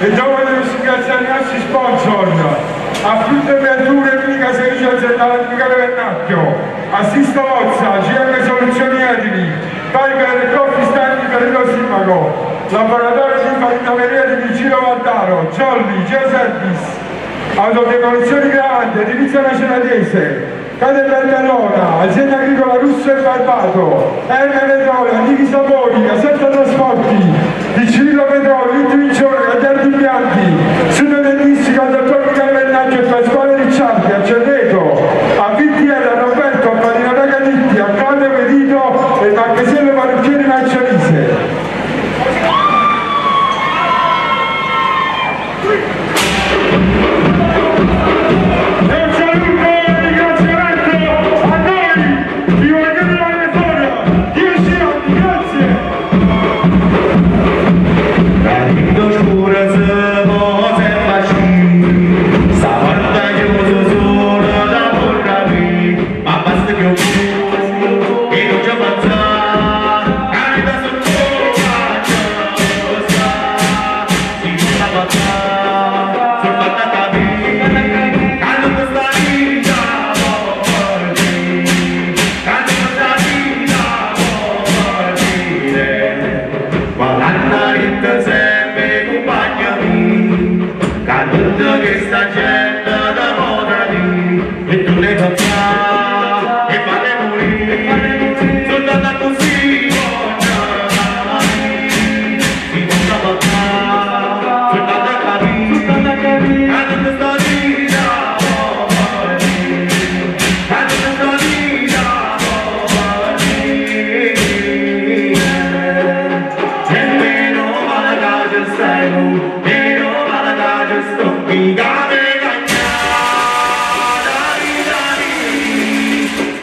E dopo devo ringraziare i nostri sponsor, a Frutta e Verdure, Clinica Servizio Aziendale Michele Vernacchio, a Sisto Lozza, GM Soluzioni Edili, Viper Coffee Stand per il Simago, Laboratorio di Farinameria di Vigilo Valdaro, Jolly, Geoservice, Autodemolizioni Grande, Edilizia Maceratese, Cade Bellona, Azienda Agricola Russo e Barbato, Erme Petrolio, Antichi Sapori, Casetta Trasporti, Vicino Petrolio, Intuizione, Gagliardi Bianchi, Sud Dentistica, Dottor Michele Vernacchio e Pasquale Ricciardi, a Cerreto, a VTL, a Roberto, a Marina Ragaditti, a Claudio Pedito e Marchesiello Parrucchieri Marcianise.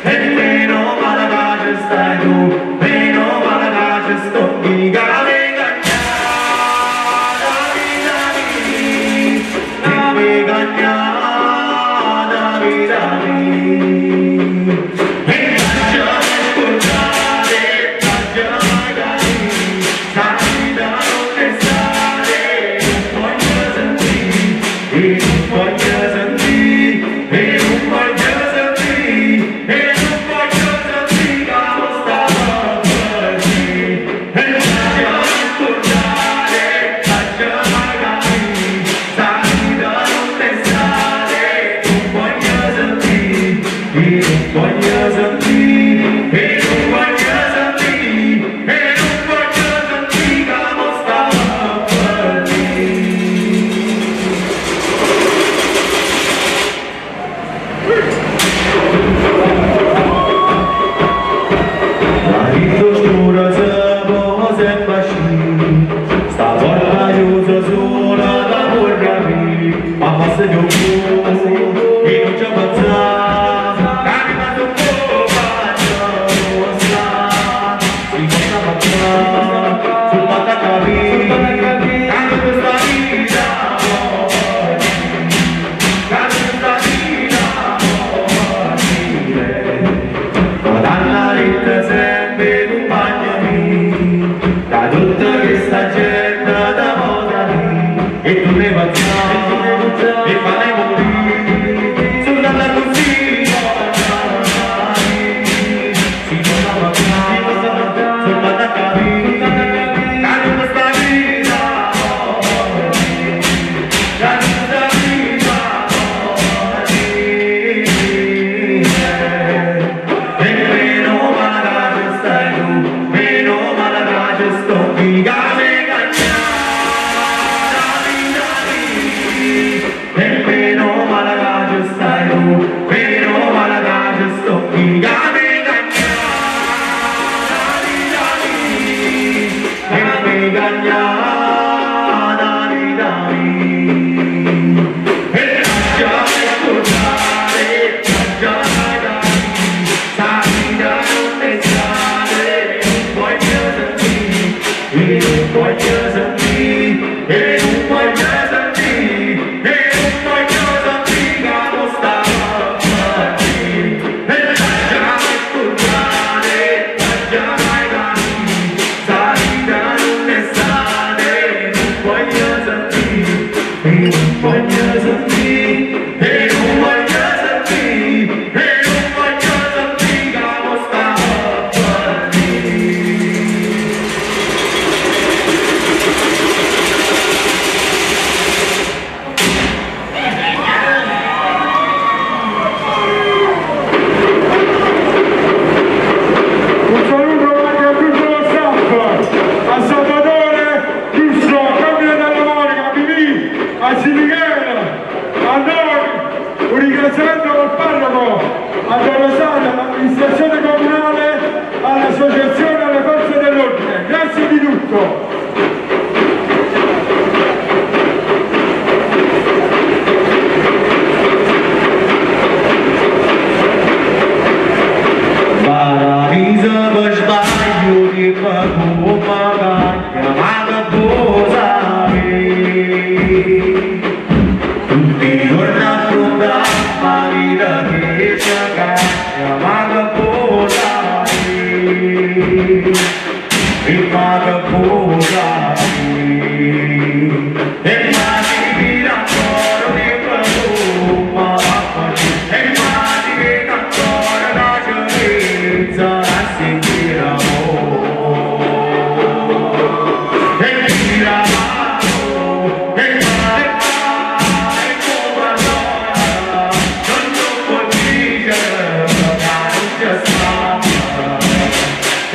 E meno malaga stai tu. il mago posati e mani di raccordo di profuma e mani che ancora la giovinezza la sentiramo e tiravamo e male male come allora non può dire la luce stata e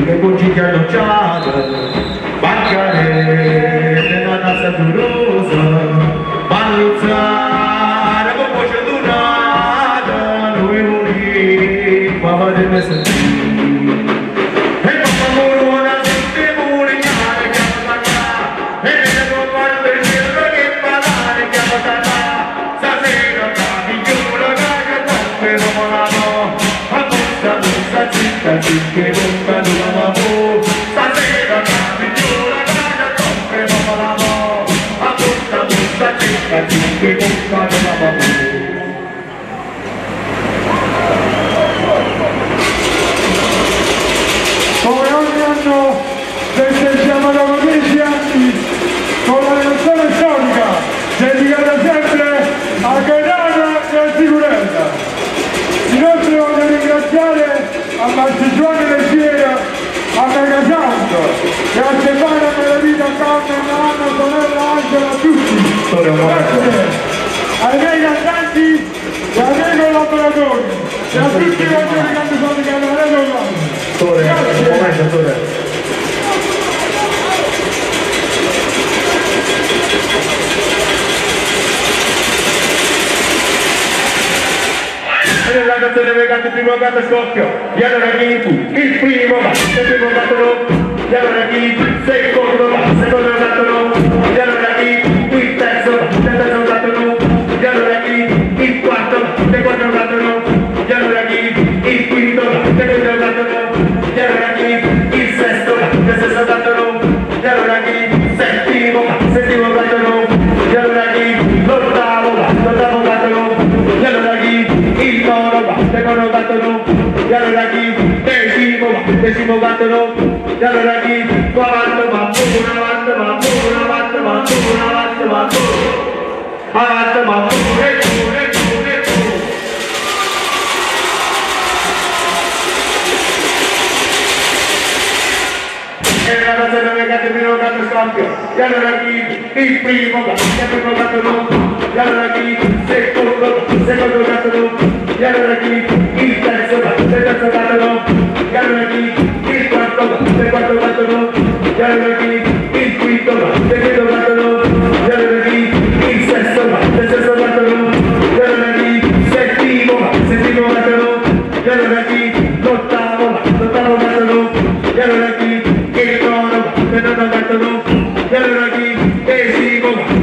che conciti alloggiate, bancare nella casa durosa, balluzzare con voce durata, noi morì, papà del mese e papà morona sente mulignare che appagà, e vedo quando il cielo che parlare che appagà, stasera la migliore che toppe non la do, a bussa zitta che bomba non la do, stasera la migliore che toppe non la do, a bussa zitta che bomba non la do. Come ogni anno festeggiamo dopo 10 anni con la canzone storica dedicata sempre a Gaetano e a Sicurezza. Inoltre voglio ringraziare a Marcigione Leggera, a Megasound e a Stefano Meravita, Carmen, Anna, Tonella, Angela, a tutti. Grazie ai miei cantanti e ai miei collaboratori e a tutti voi che canto sono di Camerello Online. Un momento, Tore. La canzone vegana, il primo gatto scoppio, e allora chi tu? Il primo gatto, il primo gatto no, e allora chi tu? Secondo gatto no, e allora chi tu? Il terzo gatto no, e allora chi tu? Il quarto gatto no, e allora chi tu? Il quinto gatto no, e allora chi tu? Il sesto gatto no, e allora chi tu? Settimo gatto no, e allora chi tu? L'ottavo gatto no, e allora chi tu? Il nono no, e allora chi va avanti, va pure, avanti, va pure, avanti, va pure, avanti, va pure, avanti, va pure, pure, pure, pure. E la cosa non è che il primo gatto scoppia, e allora chi il primo gatto no, e allora chi il secondo gatto no, e allora chi il terzo gatto no, e allora chi il quarto gatto no, e allora chi il quinto gatto no, e allora chi il sesto gatto no, e allora chi il settimo gatto no, e allora chi l'ottavo gatto no, e allora chi il nono gatto no, e allora chi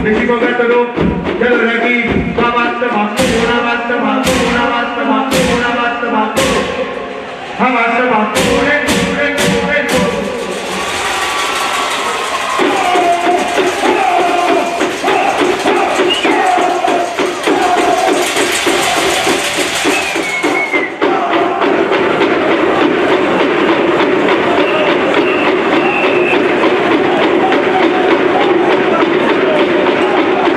decimo gatto no, e allora chi va avanti, va pure, avanti, va pure, avanti, va pure, avanti, va pure, avanti, va pure.